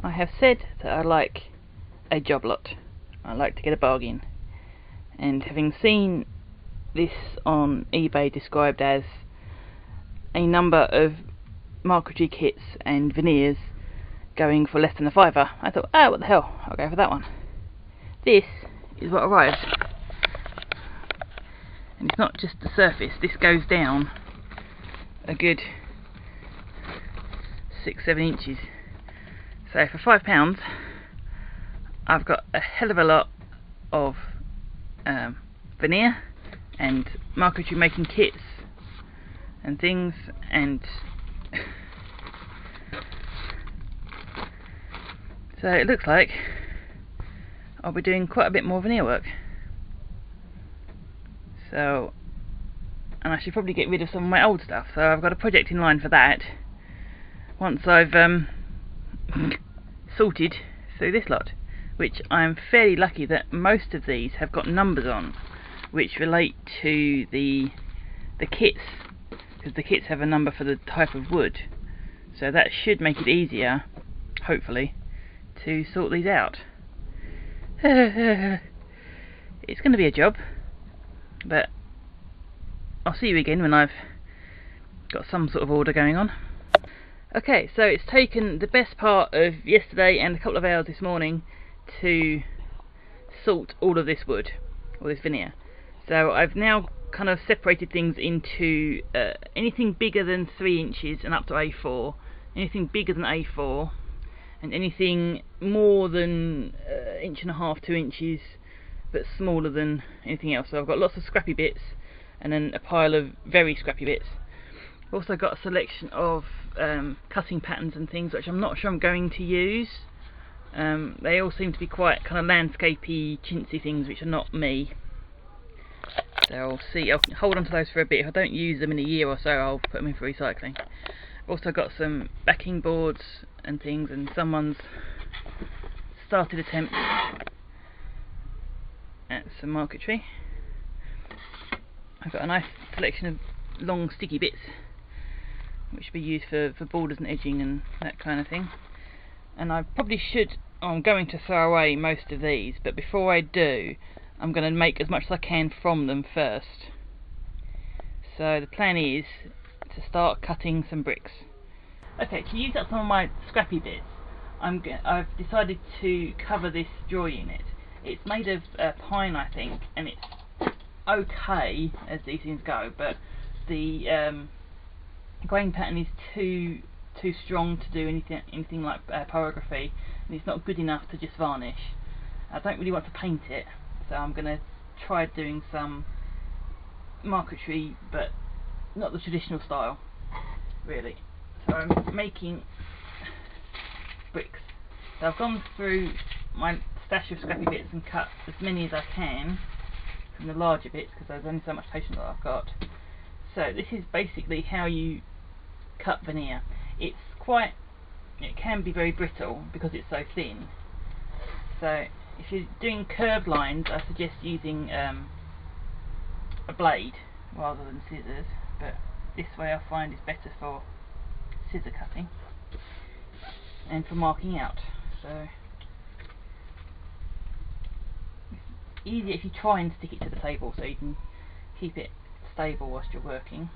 I have said that I like a job lot. I like to get a bargain, and having seen this on eBay described as a number of marquetry kits and veneers going for less than a fiver, I thought, oh, what the hell, I'll go for that one. This is what arrived, and it's not just the surface, this goes down a good 6-7 inches. So for £5 I've got a hell of a lot of veneer and marquetry making kits and things, and so it looks like I'll be doing quite a bit more veneer work. So, and I should probably get rid of some of my old stuff, so I've got a project in line for that once I've sorted through this lot, which I'm fairly lucky that most of these have got numbers on which relate to the kits, because the kits have a number for the type of wood, so that should make it easier, hopefully, to sort these out. It's going to be a job, but I'll see you again when I've got some sort of order going on. Okay, so it's taken the best part of yesterday and a couple of hours this morning to sort all of this wood, or this veneer. So I've now kind of separated things into anything bigger than 3 inches and up to A4, anything bigger than A4, and anything more than 1.5 to 2 inches, but smaller than anything else. So I've got lots of scrappy bits, and then a pile of very scrappy bits. I've also got a selection of cutting patterns and things which I'm not sure I'm going to use. They all seem to be quite kind of landscapey, chintzy things which are not me. So I'll see. I'll hold on to those for a bit. If I don't use them in a year or so, I'll put them in for recycling. I've also got some backing boards and things, and someone's started attempts at some marquetry. I've got a nice selection of long sticky bits which will be used for borders and edging and that kind of thing. And I probably should, I'm going to throw away most of these, but before I do, I'm going to make as much as I can from them first. So the plan is to start cutting some bricks. Okay, to use up some of my scrappy bits, I've decided to cover this drawer unit. It's made of pine, I think, and it's okay as these things go, but the grain pattern is too strong to do anything like pyrography, and it's not good enough to just varnish. I don't really want to paint it, so I'm going to try doing some marquetry, but not the traditional style, really. So I'm making bricks. So I've gone through my stash of scrappy bits and cut as many as I can from the larger bits, because there's only so much patience that I've got. So this is basically how you cut veneer. It can be very brittle because it's so thin. So if you're doing curved lines, I suggest using a blade rather than scissors, but this way I find is better for scissor cutting and for marking out. So it's easier if you try and stick it to the table so you can keep it stable whilst you're working.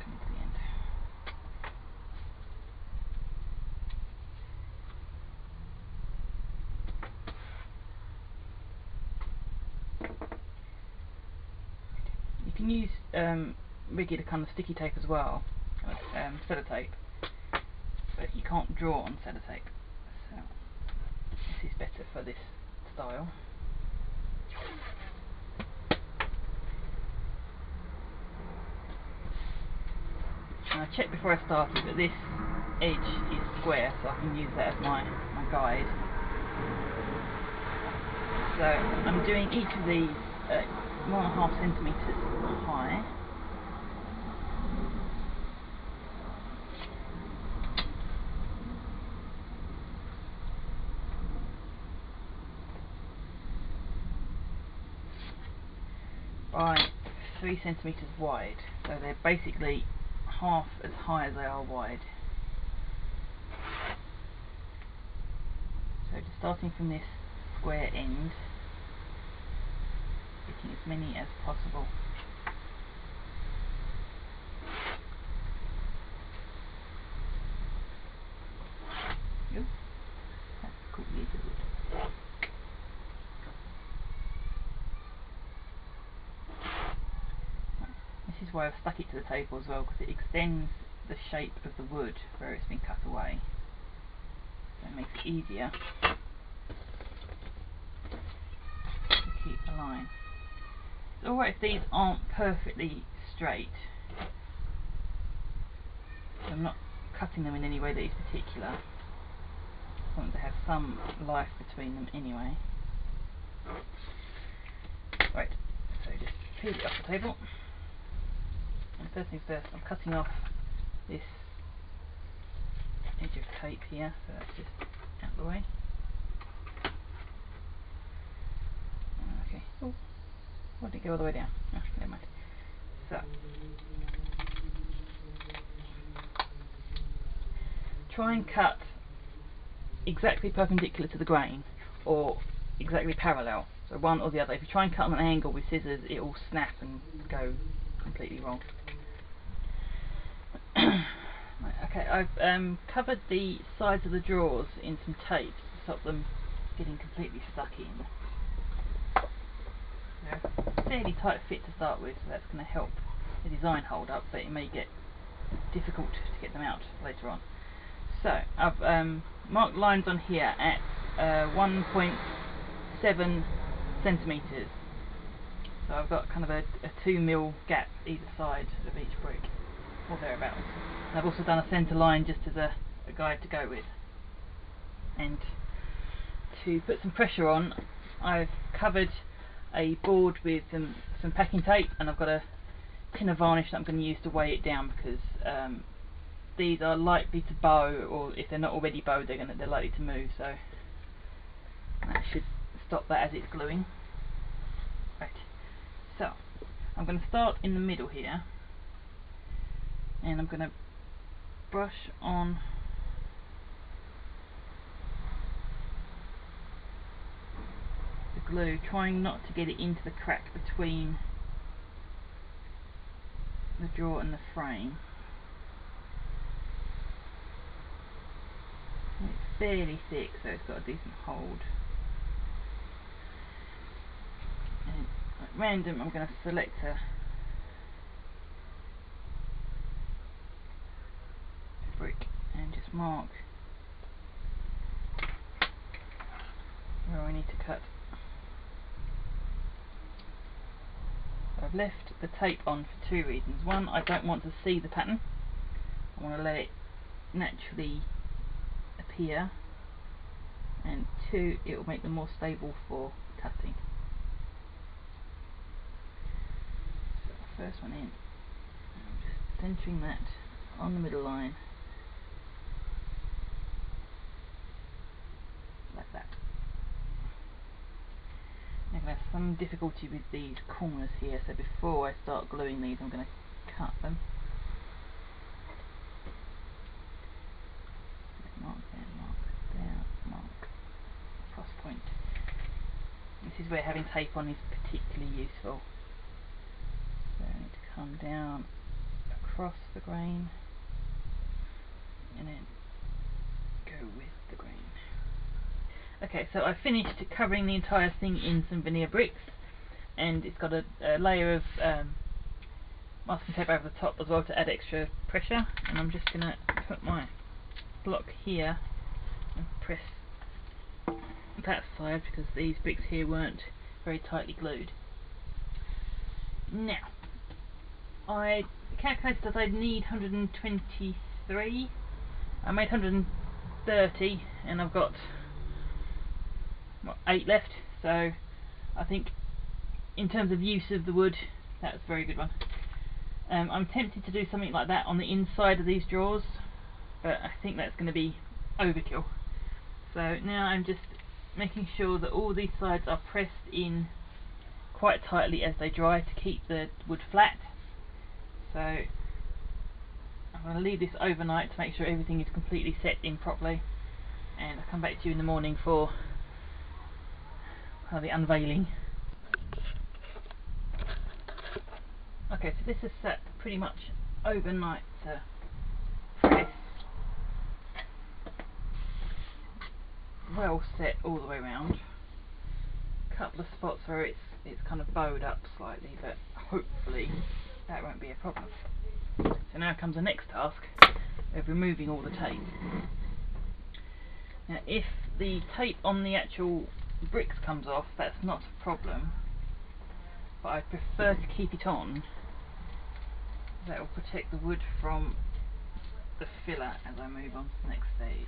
Coming to the end. You can use regular kind of sticky tape as well, kind of sellotape, but you can't draw on sellotape, so this is better for this style. And I checked before I started that this edge is square, so I can use that as my guide. So I'm doing each of these 1.5 centimetres high. By 3 centimetres wide, so they're basically half as high as they are wide. starting from this square end, picking as many as possible. Oops, that's caught the edge of the wood. This is why I've stuck it to the table as well, because it extends the shape of the wood where it's been cut away. So it makes it easier to keep the line. It's alright if these aren't perfectly straight. I'm not cutting them in any way that is particular. I want to have some life between them anyway. Right, so just peel it off the table. And first things first, I'm cutting off this edge of tape here, so that's just out of the way. Okay. Oh, why did it go all the way down? Oh, never mind. So, try and cut exactly perpendicular to the grain, or exactly parallel. So one or the other. If you try and cut on an angle with scissors, it will snap and go completely wrong. Right, okay, I've covered the sides of the drawers in some tape to stop them getting completely stuck in. They're a fairly tight fit to start with, so that's going to help the design hold up, but it may get difficult to get them out later on. So I've marked lines on here at 1.7 centimetres. So I've got kind of a 2mm gap either side of each brick, or thereabouts. And I've also done a centre line just as a guide to go with. And to put some pressure on, I've covered a board with some packing tape, and I've got a tin of varnish that I'm going to use to weigh it down, because these are likely to bow, or if they're not already bowed, they're likely to move. So that should stop that as it's gluing. Right. So I'm going to start in the middle here, and I'm going to brush on the glue, trying not to get it into the crack between the drawer and the frame. And it's fairly thick, so it's got a decent hold. And at random, I'm going to select a brick and just mark where I need to cut. So I've left the tape on for two reasons. One, I don't want to see the pattern. I want to let it naturally appear. And two, it will make them more stable for cutting. So the first one in, I'm just centering that on the middle line, like that. I'm going to have some difficulty with these corners here, so before I start gluing these, I'm going to cut them. Mark there, mark there, mark cross point. This is where having tape on is particularly useful. So I need to come down across the grain and then go with the grain. Okay, so I finished covering the entire thing in some veneer bricks, and it's got a layer of masking tape over the top as well to add extra pressure, and I'm just going to put my block here and press that side, because these bricks here weren't very tightly glued. Now, I calculated that I'd need 123. I made 130, and I've got 8 left, so I think in terms of use of the wood, that's a very good one. I'm tempted to do something like that on the inside of these drawers, but I think that's going to be overkill. So now I'm just making sure that all these sides are pressed in quite tightly as they dry to keep the wood flat. So I'm going to leave this overnight to make sure everything is completely set in properly, and I'll come back to you in the morning for kind of the unveiling. Okay, so this is set pretty much overnight to press. Well set all the way around. A couple of spots where it's kind of bowed up slightly, but hopefully that won't be a problem. So now comes the next task of removing all the tape. Now if the tape on the actual bricks comes off, that's not a problem, but I prefer to keep it on. That will protect the wood from the filler as I move on to the next stage.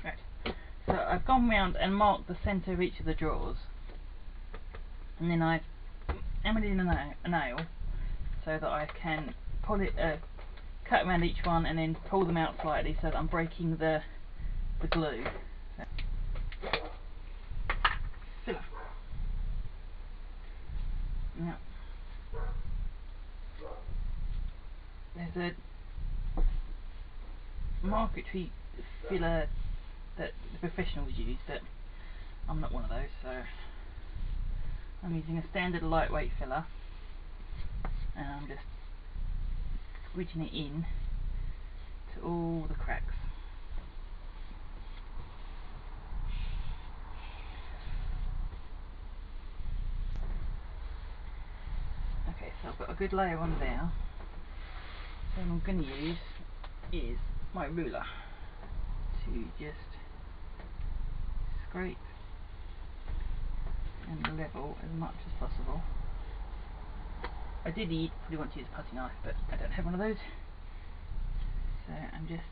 Right. So I've gone round and marked the centre of each of the drawers, and then I've hammered in a nail so that I can pull it, cut around each one and then pull them out slightly so that I'm breaking the glue. Filler. Now, there's a marquetry filler that the professionals use, but I'm not one of those, so I'm using a standard lightweight filler, and I'm just squidging it in to all the cracks. Okay, so I've got a good layer on there. So what I'm going to use is my ruler to just scrape and level as much as possible. Ideally, you'd probably want to use a putty knife, but I don't have one of those, so I'm just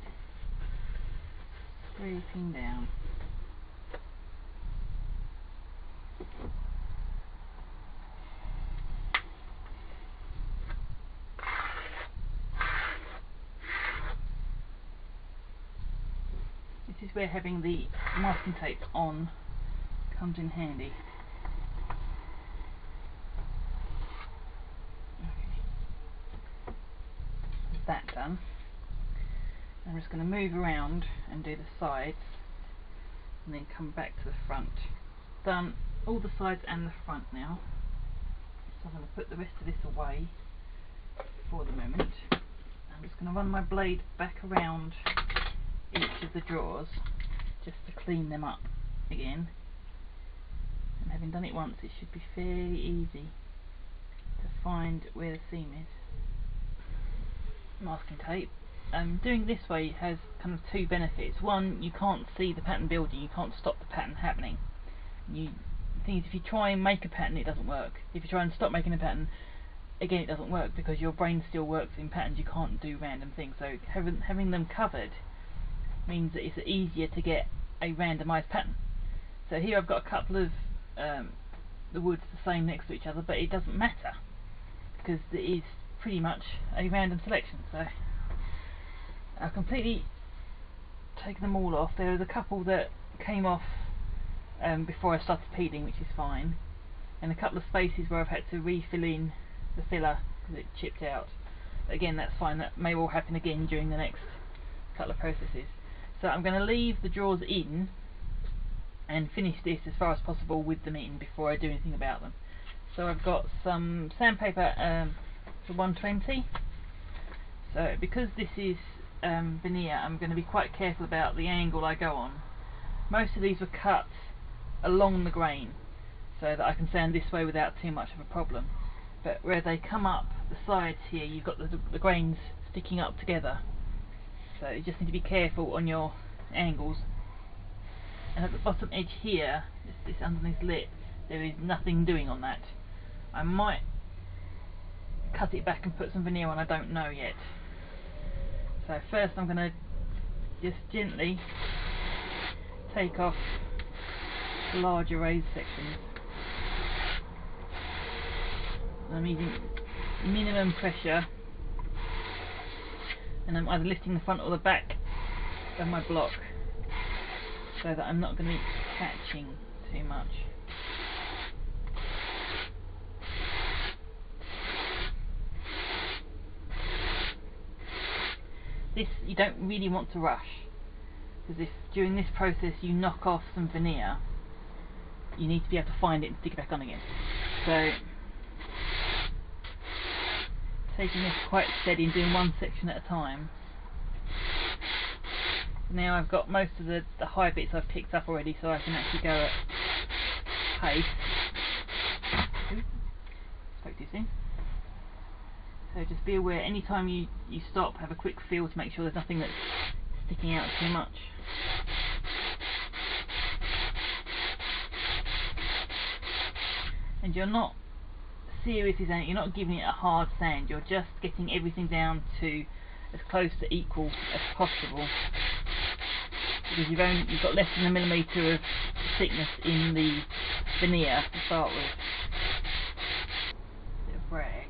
scraping down. This is where having the masking tape on comes in handy. Okay. With that done, I'm just going to move around and do the sides and then come back to the front. Done all the sides and the front now, so I'm going to put the rest of this away for the moment. I'm just going to run my blade back around each of the drawers just to clean them up again, and having done it once it should be fairly easy to find where the seam is. Masking tape. Doing this way has kind of two benefits. One, you can't see the pattern building, you can't stop the pattern happening. The thing is, if you try and make a pattern, it doesn't work. If you try and stop making a pattern, again it doesn't work, because your brain still works in patterns. You can't do random things. So having them covered means that it's easier to get a randomised pattern. So here I've got a couple of the woods the same next to each other, but it doesn't matter because it is pretty much a random selection. So I've completely taken them all off. There was a couple that came off before I started peeling, which is fine, and a couple of spaces where I've had to refill in the filler because it chipped out. But again, that's fine. That may all happen again during the next couple of processes. So I'm going to leave the drawers in and finish this as far as possible with them in before I do anything about them. So I've got some sandpaper for 120. So because this is veneer, I'm going to be quite careful about the angle I go on. Most of these were cut along the grain so that I can sand this way without too much of a problem. But where they come up the sides here, you've got the grains sticking up together. So you just need to be careful on your angles. And at the bottom edge here, this underneath lip, there is nothing doing on that. I might cut it back and put some veneer on, I don't know yet. So first I'm going to just gently take off the larger raised sections. I'm using minimum pressure, and I'm either lifting the front or the back of my block so that I'm not going to be catching too much. This you don't really want to rush, because if during this process you knock off some veneer, you need to be able to find it and stick it back on again. So taking this quite steady and doing one section at a time. Now I've got most of the high bits I've picked up already, so I can actually go at pace. Spoke too soon. So just be aware, anytime you stop, have a quick feel to make sure there's nothing that's sticking out too much. And you're not seriously saying, you're not giving it a hard sand, you're just getting everything down to as close to equal as possible, because you've got less than 1 millimetre of thickness in the veneer to start with. Bit of rag,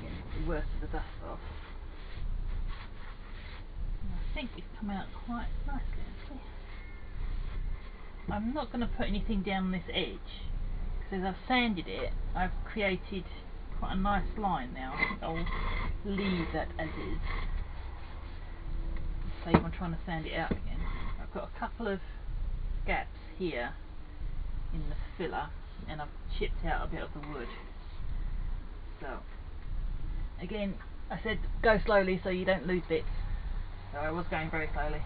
getting the worst of the dust off. And I think it's come out quite nicely actually. I'm not going to put anything down this edge, because as I've sanded it, I've created quite a nice line now. I think I'll leave that as is, save on trying to sand it out again. I've got a couple of gaps here in the filler, and I've chipped out a bit of the wood. So again, I said go slowly so you don't lose bits, so I was going very slowly.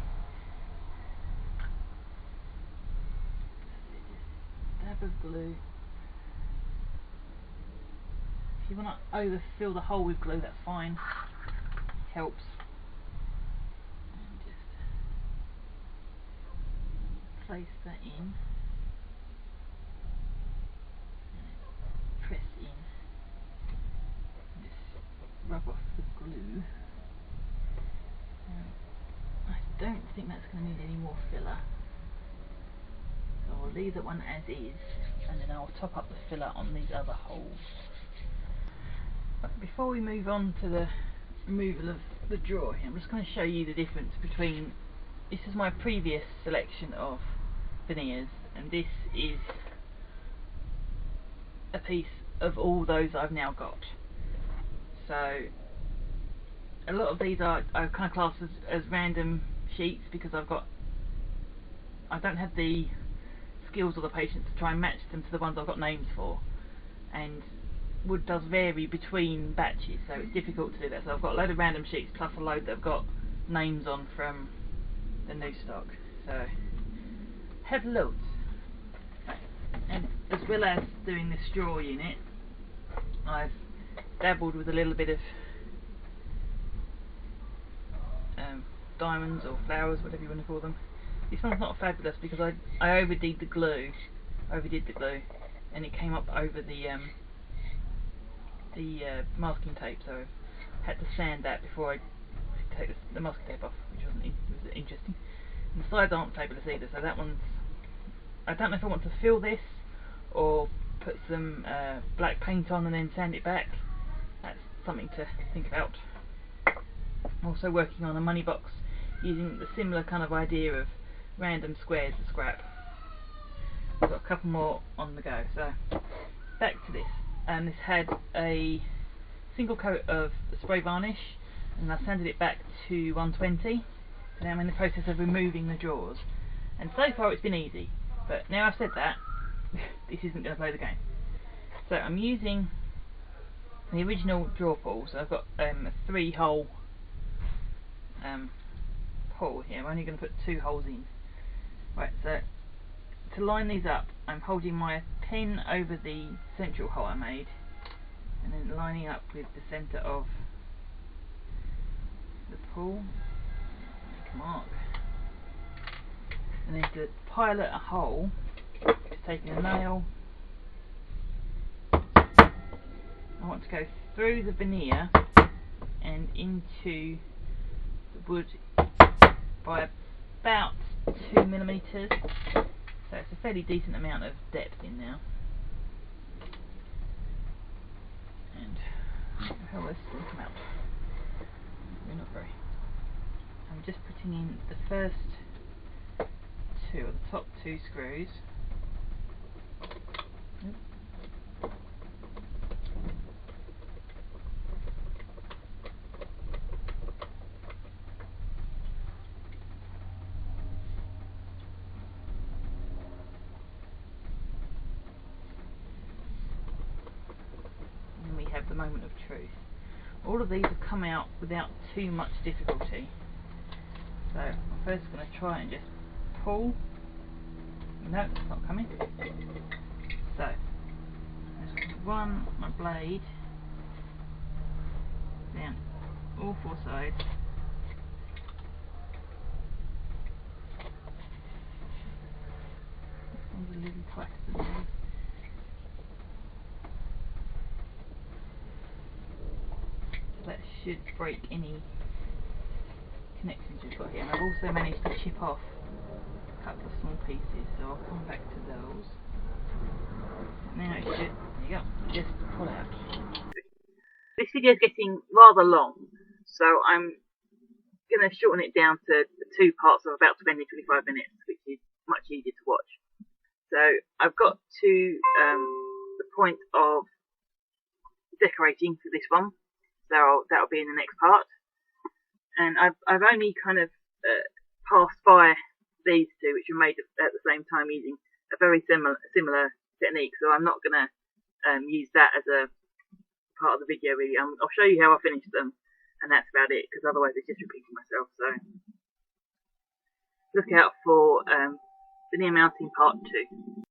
Just dab of glue. If you want to overfill the hole with glue, that's fine, helps. And just place that in, and press in, and just rub off the glue. I don't think that's going to need any more filler, so I'll leave that one as is, and then I'll top up the filler on these other holes. But before we move on to the removal of the drawer here, I'm just going to show you the difference between, this is my previous selection of veneers, and this is a piece of all those I've now got. So a lot of these are kind of classed as random sheets, because I don't have the skills or the patience to try and match them to the ones I've got names for, and wood does vary between batches, so it's difficult to do that. So I've got a load of random sheets plus a load that have got names on from the new stock, so have loads. And as well as doing this straw unit, I've dabbled with a little bit of diamonds or flowers, whatever you want to call them. This one's not fabulous because I overdid the glue, and it came up over the masking tape, so I had to sand that before I take the masking tape off, which was interesting. And the sides aren't fabulous either, so that one's, I don't know if I want to fill this or put some black paint on and then sand it back. That's something to think about. I'm also working on a money box using the similar kind of idea of random squares of scrap. I've got a couple more on the go. So back to this. This had a single coat of spray varnish, and I sanded it back to 120. Now I'm in the process of removing the drawers, and so far it's been easy. But now I've said that, this isn't going to play the game. So I'm using the original draw pull. So I've got a 3-hole pull here. I'm only going to put 2 holes in. Right, so to line these up, I'm holding my pen over the central hole I made, and then lining up with the centre of the pull. Make a mark. And then to pilot a hole, just taking a nail, I want to go through the veneer and into the wood by about 2mm. So it's a fairly decent amount of depth in now. And how will this thing come out? Not very. I'm just putting in the first 2, or the top 2 screws. And we have the moment of truth. All of these have come out without too much difficulty. So I'm first going to try and just pull. No, it's not coming. So I'm just going to run my blade down all 4 sides. This one's a little tighter than these. That should break any connections we've got here. And I've also managed to chip off a couple of small pieces, so I'll come back to those. Now it should, there you go, just pull out. This video is getting rather long, so I'm going to shorten it down to 2 parts of about 20-25 minutes, which is much easier to watch. So I've got to the point of decorating for this one. So that'll be in the next part, and I've only kind of passed by these 2, which were made at the same time using a very similar technique. So I'm not going to use that as a part of the video really. I'll show you how I finished them, and that's about it, because otherwise it's just repeating myself. So look out for veneer mounting part 2.